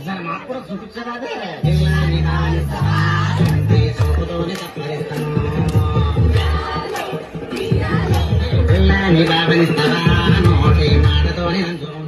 ఒకసారి మాకు కూడా చూపించరా అదే పిల్లని కానిస్తావా చూపుతోనే తప్పరిస్తాను పిల్లని బాబనిస్తావా నోటి మాటతోనే అంచు